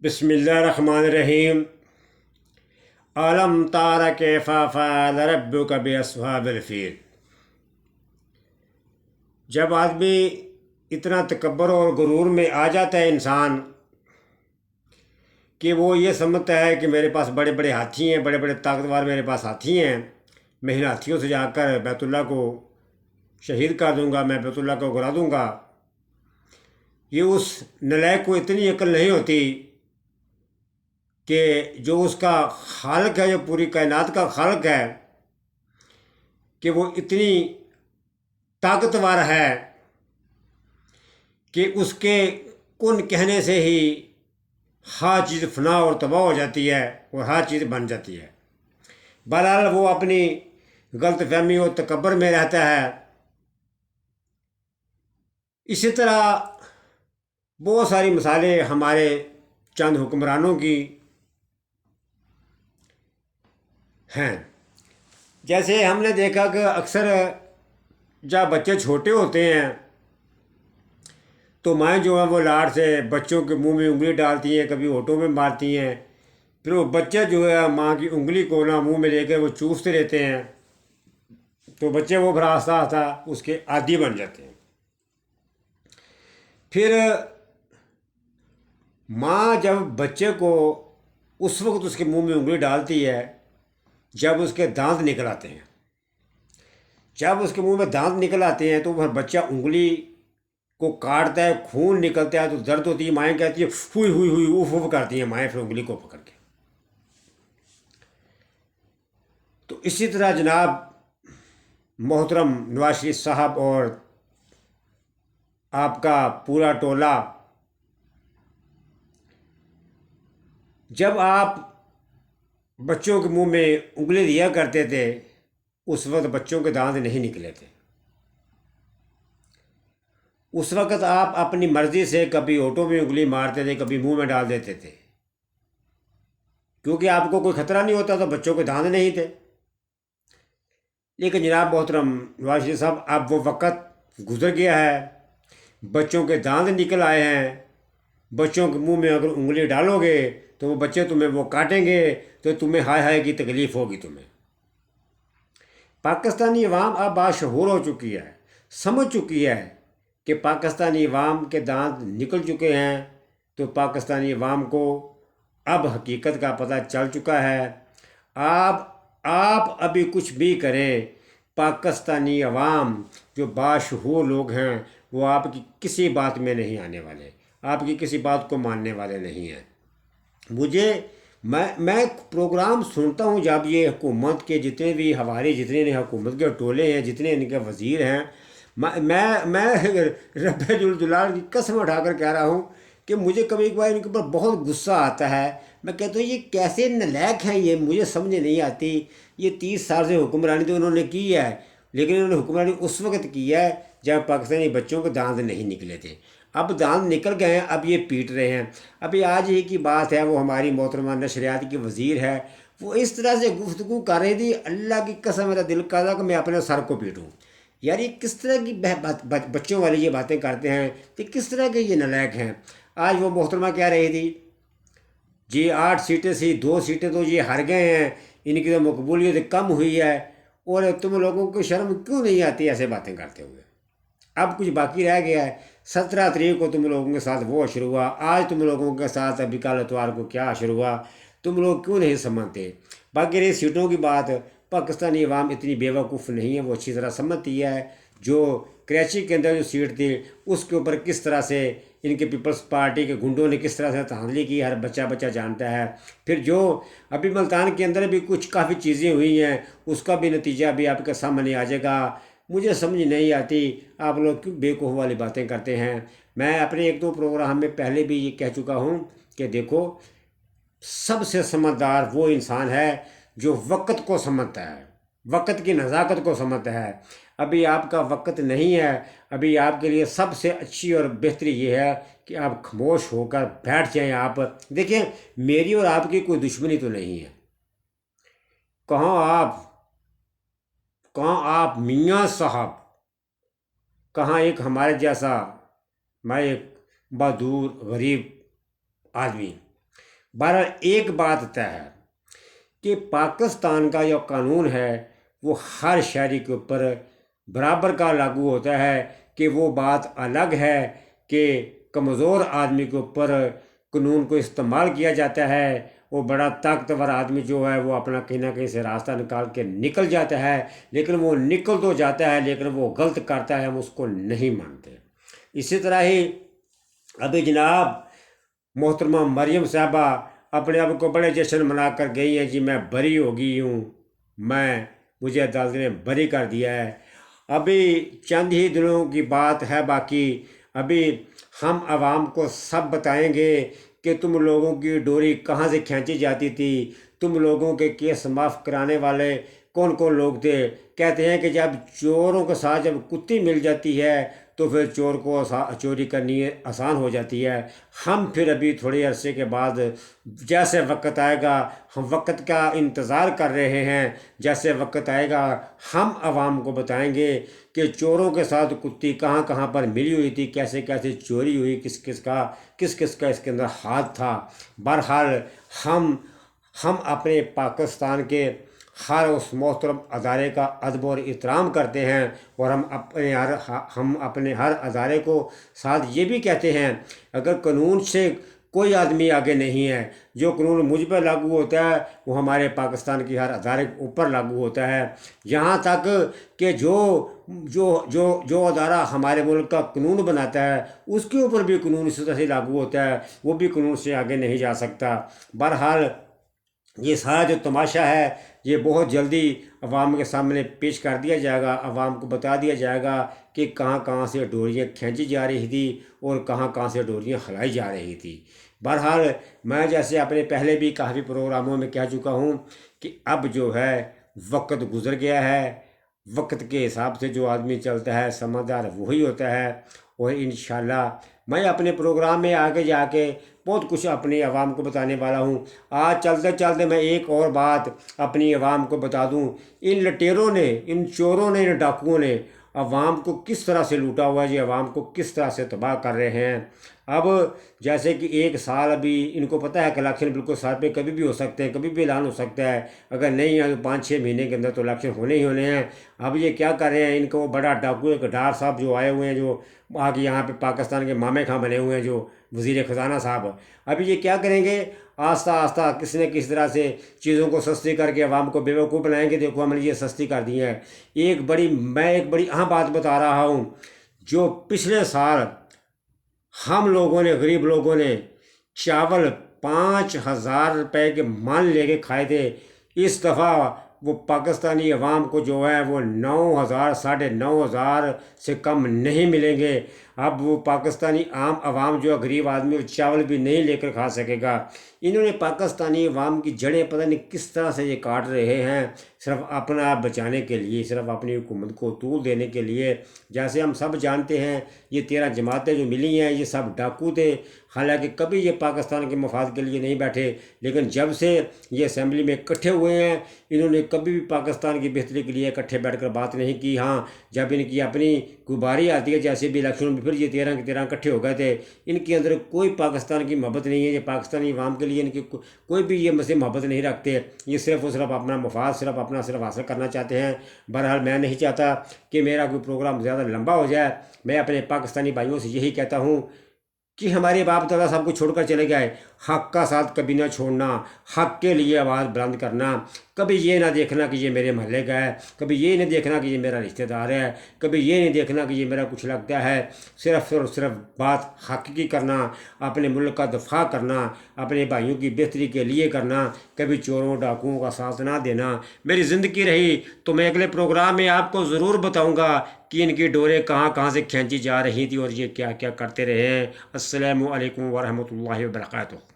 بسم اللہ الرحمن الرحیم۔ عالم تارا کیف فعل ربک باصحاب الفیل۔ جب آدمی اتنا تکبر اور غرور میں آ جاتا ہے انسان کہ وہ یہ سمجھتا ہے کہ میرے پاس بڑے بڑے ہاتھی ہیں، بڑے بڑے طاقتور میرے پاس ہاتھی ہیں، میں ان ہاتھیوں سے جا کر بیت اللہ کو شہید کر دوں گا، میں بیت اللہ کو گرا دوں گا۔ یہ اس نالائق کو اتنی عقل نہیں ہوتی کہ جو اس کا خالق ہے، جو پوری کائنات کا خالق ہے، کہ وہ اتنی طاقتور ہے کہ اس کے کن کہنے سے ہی ہر چیز فنا اور تباہ ہو جاتی ہے اور ہر چیز بن جاتی ہے۔ بہرحال وہ اپنی غلط فہمی اور تکبر میں رہتا ہے۔ اسی طرح بہت ساری مثالیں ہمارے چند حکمرانوں کی ہیں۔ جیسے ہم نے دیکھا کہ اکثر جب بچے چھوٹے ہوتے ہیں تو مائیں جو ہیں وہ لاڑ سے بچوں کے منہ میں انگلی ڈالتی ہیں، کبھی ہونٹوں میں مارتی ہیں، پھر وہ بچہ جو ہے ماں کی انگلی کو نہ منہ میں لے کے وہ چوستے رہتے ہیں، تو بچے وہ پھر آہستہ آہستہ اس کے عادی بن جاتے ہیں۔ پھر ماں جب بچے کو اس وقت اس کے منہ میں انگلی ڈالتی ہے جب اس کے دانت نکل آتے ہیں۔ جب اس کے منہ میں دانت نکل آتے ہیں تو پھر بچہ انگلی کو کاٹتا ہے، خون نکلتا ہے تو درد ہوتی ہے، مائیں کہتی ہیں ہوئی ہوئی ہوئی اوف اوف کرتی ہیں مائیں پھر انگلی کو پکڑ کے۔ تو اسی طرح جناب محترم نواز شریف صاحب اور آپ کا پورا ٹولہ، جب آپ بچوں کے منہ میں انگلی دیا کرتے تھے اس وقت بچوں کے دانت نہیں نکلے تھے۔ اس وقت آپ اپنی مرضی سے کبھی ہونٹوں میں انگلی مارتے تھے، کبھی منہ میں ڈال دیتے تھے، کیونکہ آپ کو کوئی خطرہ نہیں ہوتا تو بچوں کے دانت نہیں تھے۔ لیکن جناب محترم نواز شریف صاحب اب وہ وقت گزر گیا ہے، بچوں کے دانت نکل آئے ہیں۔ بچوں کے منہ میں اگر انگلی ڈالو گے تو وہ بچے تمہیں وہ کاٹیں گے تو تمہیں ہائے ہائے کی تکلیف ہوگی۔ تمہیں پاکستانی عوام اب باشعور ہو چکی ہے، سمجھ چکی ہے کہ پاکستانی عوام کے دانت نکل چکے ہیں، تو پاکستانی عوام کو اب حقیقت کا پتہ چل چکا ہے۔ آپ ابھی کچھ بھی کریں، پاکستانی عوام جو باشعور لوگ ہیں وہ آپ کی کسی بات میں نہیں آنے والے، آپ کی کسی بات کو ماننے والے نہیں ہیں۔ میں پروگرام سنتا ہوں جب یہ حکومت کے جتنے بھی ہمارے جتنے حکومت کے ٹولے ہیں، جتنے ان کے وزیر ہیں، میں رب جلال کی قسم اٹھا کر کہہ رہا ہوں کہ مجھے کبھی کبھار ان کے اوپر بہت غصہ آتا ہے۔ میں کہتا ہوں یہ کیسے نالائق ہیں، یہ مجھے سمجھ نہیں آتی۔ یہ 30 سال سے حکمرانی تو انہوں نے کی ہے، لیکن انہوں نے حکمرانی اس وقت کی ہے جب پاکستانی بچوں کے دانت نہیں نکلے تھے۔ اب دانت نکل گئے ہیں، اب یہ پیٹ رہے ہیں۔ ابھی آج ہی کی بات ہے، وہ ہماری محترمہ نشریات کی وزیر ہے، وہ اس طرح سے گفتگو کر رہی تھی، اللہ کی قسم میرا دل کر رہا کہ میں اپنے سر کو پیٹوں۔ یار یہ کس طرح کی بچوں والی یہ باتیں کرتے ہیں کہ کس طرح کے یہ نالائق ہیں۔ آج وہ محترمہ کہہ رہی تھی جی 8 سیٹیں سی 2 سیٹیں تو یہ ہار گئے ہیں، ان کی تو مقبولیت کم ہوئی ہے، اور تم لوگوں کو شرم کیوں نہیں آتی ایسے باتیں کرتے ہوئے؟ اب کچھ باقی رہ گیا ہے۔ 17 تاریخ کو تم لوگوں کے ساتھ وہ حشر ہوا، آج تم لوگوں کے ساتھ ابھی کل اتوار کو کیا حشر ہوا، تم لوگ کیوں نہیں سمجھتے؟ باقی رہی سیٹوں کی بات، پاکستانی عوام اتنی بیوقوف نہیں ہے، وہ اچھی طرح سمجھتی ہے۔ جو کراچی کے اندر جو سیٹ تھی اس کے اوپر کس طرح سے ان کے پیپلز پارٹی کے گنڈوں نے کس طرح سے دھاندلی کی، ہر بچہ جانتا ہے۔ پھر جو ابھی ملتان کے اندر بھی کچھ کافی چیزیں ہوئی ہیں، اس کا بھی نتیجہ بھی آپ کے سامنے آ جائے گا۔ مجھے سمجھ نہیں آتی آپ لوگ کیوں بیوقوف والی باتیں کرتے ہیں۔ میں اپنے 1-2 پروگرام میں پہلے بھی یہ کہہ چکا ہوں کہ دیکھو، سب سے سمجھدار وہ انسان ہے جو وقت کو سمجھتا ہے، وقت کی نزاکت کو سمجھتا ہے۔ ابھی آپ کا وقت نہیں ہے، ابھی آپ کے لیے سب سے اچھی اور بہتری یہ ہے کہ آپ خاموش ہو کر بیٹھ جائیں۔ آپ دیکھیں، میری اور آپ کی کوئی دشمنی تو نہیں ہے۔ کہاں آپ میاں صاحب، کہاں ایک ہمارے جیسا، میں ایک بہادر غریب آدمی، بہرحال ایک بات طے ہے کہ پاکستان کا جو قانون ہے وہ ہر شہری کے اوپر برابر کا لاگو ہوتا ہے، کہ وہ بات الگ ہے کہ کمزور آدمی کے اوپر قانون کو استعمال کیا جاتا ہے، وہ بڑا طاقتور آدمی جو ہے وہ اپنا کہیں نہ کہیں سے راستہ نکال کے نکل جاتا ہے، لیکن وہ نکل تو جاتا ہے لیکن وہ غلط کرتا ہے، ہم اس کو نہیں مانتے۔ اسی طرح ہی ابھی جناب محترمہ مریم صاحبہ اپنے آپ کو بڑے جشن منا کر گئی ہیں، جی میں بری ہو گئی ہوں، مجھے عدالت نے بری کر دیا ہے۔ ابھی چند ہی دنوں کی بات ہے، باقی ابھی ہم عوام کو سب بتائیں گے کہ تم لوگوں کی ڈوری کہاں سے کھینچی جاتی تھی، تم لوگوں کے کیس معاف کرانے والے کون کون لوگ تھے۔ کہتے ہیں کہ جب چوروں کے ساتھ جب کتی مل جاتی ہے تو پھر چور کو چوری کرنی آسان ہو جاتی ہے۔ ہم پھر ابھی تھوڑے عرصے کے بعد جیسے وقت آئے گا، ہم وقت کا انتظار کر رہے ہیں، جیسے وقت آئے گا ہم عوام کو بتائیں گے کہ چوروں کے ساتھ کتی کہاں کہاں پر ملی ہوئی تھی، کیسے کیسے چوری ہوئی، کس کس کا اس کے اندر ہاتھ تھا۔ بہرحال ہم اپنے پاکستان کے ہر اس محترم ادارے کا ادب اور احترام کرتے ہیں، اور ہم اپنے ہر ادارے کو ساتھ یہ بھی کہتے ہیں، اگر قانون سے کوئی آدمی آگے نہیں ہے، جو قانون مجھ پہ لاگو ہوتا ہے وہ ہمارے پاکستان کی ہر ادارے کے اوپر لاگو ہوتا ہے، یہاں تک کہ جو ادارہ ہمارے ملک کا قانون بناتا ہے اس کے اوپر بھی قانون اسی طرح سے لاگو ہوتا ہے، وہ بھی قانون سے آگے نہیں جا سکتا۔ بہرحال یہ سارا جو تماشا ہے یہ بہت جلدی عوام کے سامنے پیش کر دیا جائے گا، عوام کو بتا دیا جائے گا کہ کہاں کہاں سے ڈوریاں کھینچی جا رہی تھی اور کہاں کہاں سے ڈوریاں ہلائی جا رہی تھی۔ بہرحال میں جیسے اپنے پہلے بھی کافی پروگراموں میں کہہ چکا ہوں کہ اب جو ہے وقت گزر گیا ہے، وقت کے حساب سے جو آدمی چلتا ہے سمجھدار وہی ہوتا ہے، اور انشاءاللہ میں اپنے پروگرام میں آگے جا کے بہت کچھ اپنی عوام کو بتانے والا ہوں۔ آج چلتے چلتے میں ایک اور بات اپنی عوام کو بتا دوں، ان لٹیروں نے، ان چوروں نے، ان ڈاکوؤں نے عوام کو کس طرح سے لوٹا ہوا ہے، جی عوام کو کس طرح سے تباہ کر رہے ہیں۔ اب جیسے کہ ایک سال ابھی ان کو پتہ ہے کہ الیکشن بالکل سال پہ کبھی بھی ہو سکتے ہیں، کبھی بھی اعلان ہو سکتا ہے، اگر نہیں ہے تو 5-6 مہینے کے اندر تو الیکشن ہونے ہی ہونے ہیں۔ اب یہ کیا کر رہے ہیں، ان کو بڑا ڈاکو ایک ڈار صاحب جو آئے ہوئے ہیں، جو آگے یہاں پہ پاکستان کے مامے خاں بنے ہوئے ہیں، جو وزیر خزانہ صاحب، ابھی یہ کیا کریں گے، آہستہ آہستہ کسی نہ کسی طرح سے چیزوں کو سستی کر کے عوام کو بیوقوف بنائیں گے۔ دیکھو ہم نے یہ سستی کر دی ہے۔ میں ایک بڑی اہم بات بتا رہا ہوں، جو پچھلے سال ہم لوگوں نے، غریب لوگوں نے چاول 5,000 روپے کے من لے کے کھائے تھے، اس دفعہ وہ پاکستانی عوام کو جو ہے وہ 9,000 9,500 سے کم نہیں ملیں گے۔ اب وہ پاکستانی عام عوام جو غریب آدمی وہ چاول بھی نہیں لے کر کھا سکے گا۔ انہوں نے پاکستانی عوام کی جڑیں پتہ نہیں کس طرح سے یہ کاٹ رہے ہیں، صرف اپنا آپ بچانے کے لیے، صرف اپنی حکومت کو طول دینے کے لیے۔ جیسے ہم سب جانتے ہیں یہ 13 جماعتیں جو ملی ہیں یہ سب ڈاکو تھے، حالانکہ کبھی یہ پاکستان کے مفاد کے لیے نہیں بیٹھے، لیکن جب سے یہ اسمبلی میں اکٹھے ہوئے ہیں انہوں نے کبھی بھی پاکستان کی بہتری کے لیے اکٹھے بیٹھ کر بات نہیں کی۔ ہاں جب ان کی اپنی کوئی باری آتی ہے، جیسے بھی الیکشن میں پھر یہ 13 کے 13 اکٹھے ہو گئے تھے، ان کے اندر کوئی پاکستان کی محبت نہیں ہے، یہ پاکستانی عوام کے لیے ان کی کوئی بھی یہ مسئلے محبت نہیں رکھتے، یہ صرف اپنا مفاد صرف حاصل کرنا چاہتے ہیں۔ بہرحال میں نہیں چاہتا کہ میرا کوئی پروگرام زیادہ لمبا ہو جائے، میں اپنے پاکستانی بھائیوں سے یہی کہتا ہوں کہ ہمارے باپ دادا سب کو چھوڑ کر چلے گئے، حق کا ساتھ کبھی نہ چھوڑنا، حق کے لیے آواز بلند کرنا، کبھی یہ نہ دیکھنا کہ یہ میرے محلے کا ہے، کبھی یہ نہیں دیکھنا کہ یہ میرا رشتہ دار ہے، کبھی یہ نہیں دیکھنا کہ یہ میرا کچھ لگتا ہے، صرف بات حق کی کرنا، اپنے ملک کا دفاع کرنا، اپنے بھائیوں کی بہتری کے لیے کرنا، کبھی چوروں ڈاکوؤں کا ساتھ نہ دینا۔ میری زندگی رہی تو میں اگلے پروگرام میں آپ کو ضرور بتاؤں گا کہ ان کی ڈوریں کہاں کہاں سے کھینچی جا رہی تھی اور یہ کیا کیا کرتے رہے ہیں۔ السلام علیکم ورحمۃ اللہ وبرکاتہ۔